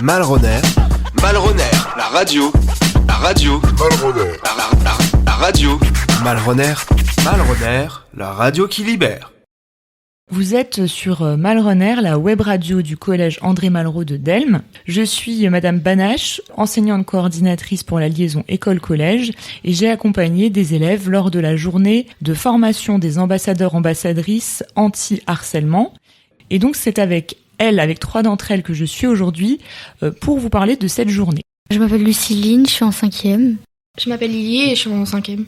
Malroner, la radio, Malroner, la radio, Malroner, la radio qui libère. Vous êtes sur Malroner, la web radio du collège André Malraux de Delme. Je suis Madame Banache, enseignante coordinatrice pour la liaison école-collège, et j'ai accompagné des élèves lors de la journée de formation des ambassadeurs-ambassadrices anti-harcèlement. Et donc c'est avec 3 d'entre elles que je suis aujourd'hui pour vous parler de cette journée. Je m'appelle Luciline, je suis en 5e. Je m'appelle Lily et je suis en 5e.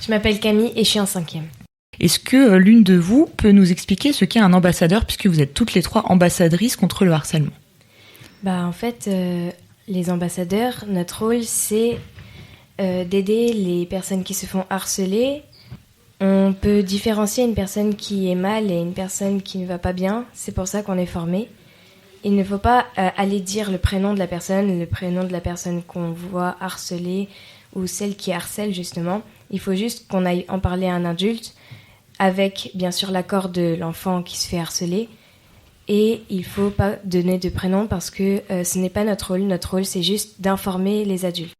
Je m'appelle Camille et je suis en 5e. Est-ce que l'une de vous peut nous expliquer ce qu'est un ambassadeur, puisque vous êtes toutes les 3 ambassadrices contre le harcèlement ? En fait, les ambassadeurs, notre rôle, c'est d'aider les personnes qui se font harceler. On peut différencier une personne qui est mal et une personne qui ne va pas bien. C'est pour ça qu'on est formé. Il ne faut pas aller dire le prénom de la personne qu'on voit harceler ou celle qui harcèle, justement. Il faut juste qu'on aille en parler à un adulte, avec bien sûr l'accord de l'enfant qui se fait harceler. Et il ne faut pas donner de prénom parce que ce n'est pas notre rôle. Notre rôle, c'est juste d'informer les adultes.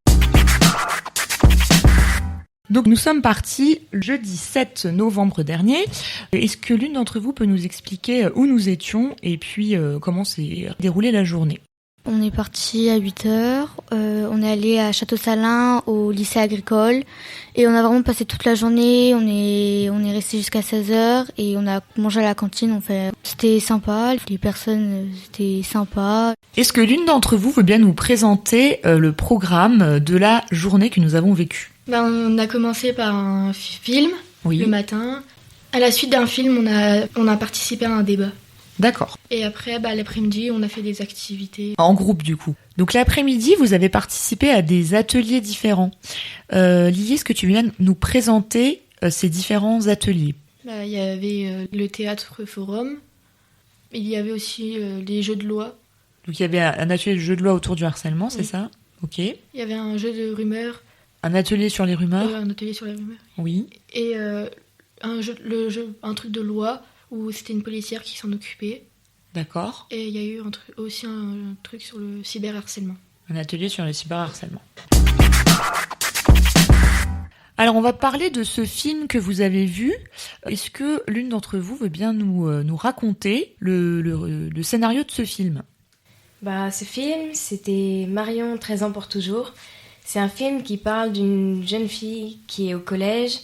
Donc nous sommes partis le jeudi 7 novembre dernier. Est-ce que l'une d'entre vous peut nous expliquer où nous étions et puis comment s'est déroulée la journée ? On est parti à 8h, on est allé à Château-Salin, au lycée agricole, et on a vraiment passé toute la journée, on est resté jusqu'à 16h, et on a mangé à la cantine, c'était sympa, les personnes étaient sympas. Est-ce que l'une d'entre vous veut bien nous présenter le programme de la journée que nous avons vécue ? On a commencé par un film, le matin. À la suite d'un film, on a participé à un débat. D'accord. Et après, l'après-midi, on a fait des activités. En groupe, du coup. Donc l'après-midi, vous avez participé à des ateliers différents. Lily, est-ce que tu viens nous présenter ces différents ateliers ? Il y avait le théâtre forum. Il y avait aussi les jeux de loi. Donc il y avait un atelier de jeux de loi autour du harcèlement, c'est ça ? Ok. Il y avait un jeu de rumeurs. Un atelier sur les rumeurs ? Un atelier sur les rumeurs. Oui. Et un truc de loi où c'était une policière qui s'en occupait. D'accord. Et il y a eu aussi un truc sur le cyberharcèlement. Un atelier sur le cyberharcèlement. Alors, on va parler de ce film que vous avez vu. Est-ce que l'une d'entre vous veut bien nous raconter le scénario de ce film ? Ce film, c'était Marion, 13 ans pour toujours. C'est un film qui parle d'une jeune fille qui est au collège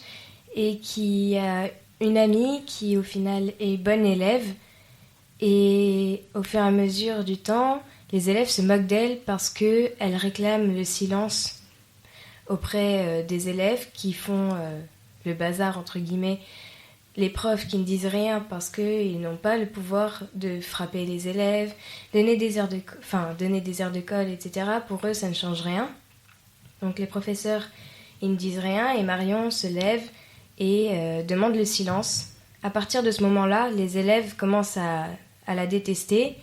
et qui a une amie qui, au final, est bonne élève. Et au fur et à mesure du temps, les élèves se moquent d'elle parce qu'elle réclame le silence auprès des élèves qui font le bazar, entre guillemets. Les profs qui ne disent rien parce qu'ils n'ont pas le pouvoir de frapper les élèves, donner des heures de colle, etc. Pour eux, ça ne change rien. Donc les professeurs, ils ne disent rien et Marion se lève et demande le silence. À partir de ce moment-là, les élèves commencent à la détester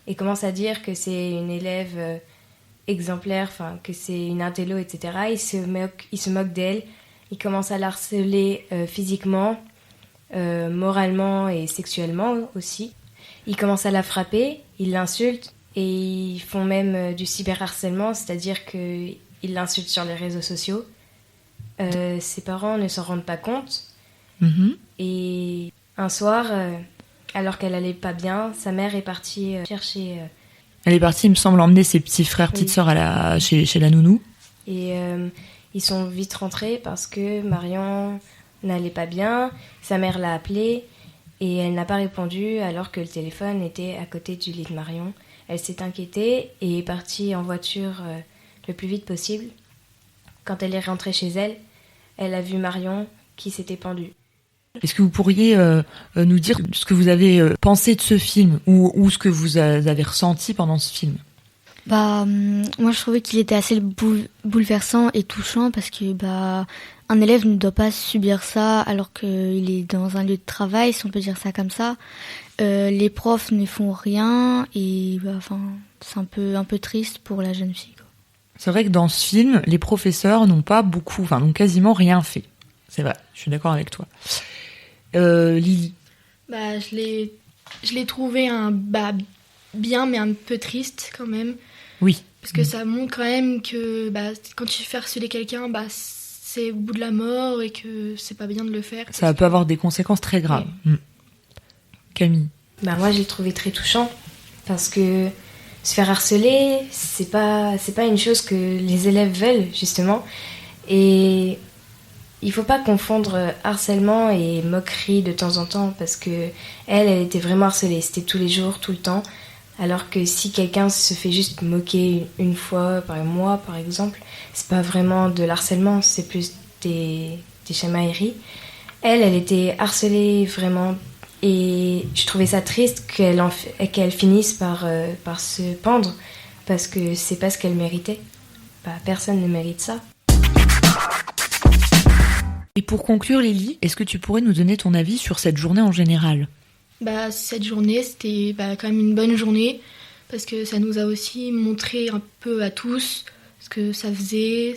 et commencent à dire que c'est une élève exemplaire, que c'est une intello, etc. Ils se moquent d'elle, ils commencent à la harceler physiquement, moralement et sexuellement aussi. Ils commencent à la frapper, ils l'insultent et ils font même du cyberharcèlement, c'est-à-dire qu'ils l'insultent sur les réseaux sociaux. Ses parents ne s'en rendent pas compte. Et un soir, alors qu'elle allait pas bien, sa mère est partie chercher... Elle est partie, il me semble, emmener ses petits frères, petites sœurs chez la nounou. Et ils sont vite rentrés parce que Marion n'allait pas bien. Sa mère l'a appelée et elle n'a pas répondu alors que le téléphone était à côté du lit de Marion. Elle s'est inquiétée et est partie en voiture le plus vite possible. Quand elle est rentrée chez elle, elle a vu Marion qui s'était pendue. Est-ce que vous pourriez nous dire ce que vous avez pensé de ce film ou ce que vous avez ressenti pendant ce film ? Moi je trouvais qu'il était assez bouleversant et touchant parce que un élève ne doit pas subir ça alors qu'il est dans un lieu de travail, si on peut dire ça comme ça. Les profs ne font rien et c'est un peu triste pour la jeune fille, quoi. C'est vrai que dans ce film, les professeurs n'ont n'ont quasiment rien fait. C'est vrai, je suis d'accord avec toi. Lily. Je l'ai trouvé bien, mais un peu triste quand même. Oui. Parce que ça montre quand même que quand tu fais harceler quelqu'un, c'est au bout de la mort et que c'est pas bien de le faire. Ça peut avoir des conséquences très graves. Oui. Camille. Moi, j'ai trouvé très touchant parce que se faire harceler, c'est pas une chose que les élèves veulent, justement. Et il faut pas confondre harcèlement et moquerie de temps en temps parce que elle était vraiment harcelée. C'était tous les jours, tout le temps. Alors que si quelqu'un se fait juste moquer une fois par mois, par exemple, c'est pas vraiment de l'harcèlement, c'est plus des chamailleries. Elle était harcelée vraiment. Et je trouvais ça triste qu'elle finisse par se pendre parce que c'est pas ce qu'elle méritait. Personne ne mérite ça. Et pour conclure, Lily, est-ce que tu pourrais nous donner ton avis sur cette journée en général ? Cette journée, c'était quand même une bonne journée parce que ça nous a aussi montré un peu à tous ce que ça faisait,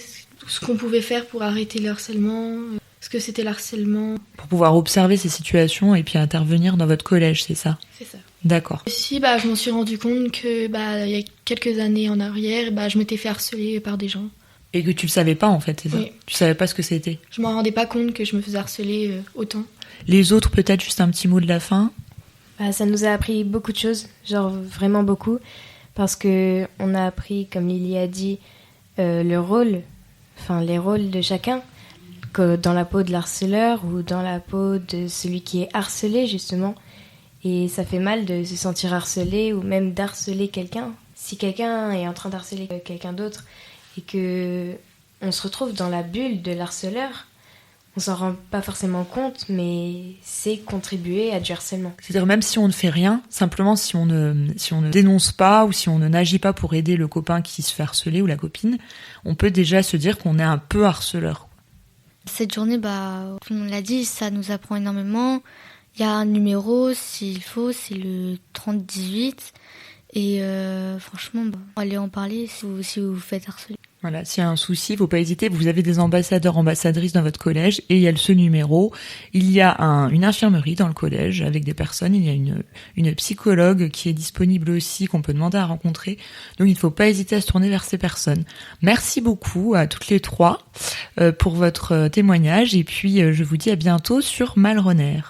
ce qu'on pouvait faire pour arrêter le harcèlement, ce que c'était le harcèlement. Pour pouvoir observer ces situations et puis intervenir dans votre collège, c'est ça ? C'est ça. D'accord. Aussi, je m'en suis rendu compte que il y a quelques années en arrière, je m'étais fait harceler par des gens. Et que tu le savais pas en fait, c'est ça ? Oui. Tu savais pas ce que c'était ? Je m'en rendais pas compte que je me faisais harceler autant. Les autres, peut-être juste un petit mot de la fin ? Ça nous a appris beaucoup de choses, genre vraiment beaucoup, parce que on a appris, comme Lily a dit, les rôles de chacun, que dans la peau de l'harceleur ou dans la peau de celui qui est harcelé justement. Et ça fait mal de se sentir harcelé ou même d'harceler quelqu'un. Si quelqu'un est en train d'harceler quelqu'un d'autre et que on se retrouve dans la bulle de l'harceleur, on s'en rend pas forcément compte, mais c'est contribuer à du harcèlement. C'est-à-dire même si on ne fait rien, simplement si on ne dénonce pas ou si on n'agit pas pour aider le copain qui se fait harceler ou la copine, on peut déjà se dire qu'on est un peu harceleur. Cette journée, comme on l'a dit, ça nous apprend énormément. Il y a un numéro, s'il faut, c'est le 3018. Et franchement, allez en parler si vous vous faites harceler. Voilà, s'il y a un souci, il ne faut pas hésiter. Vous avez des ambassadeurs, ambassadrices dans votre collège et il y a ce numéro. Il y a une infirmerie dans le collège avec des personnes. Il y a une psychologue qui est disponible aussi, qu'on peut demander à rencontrer. Donc il ne faut pas hésiter à se tourner vers ces personnes. Merci beaucoup à toutes les trois pour votre témoignage et puis je vous dis à bientôt sur Malronner.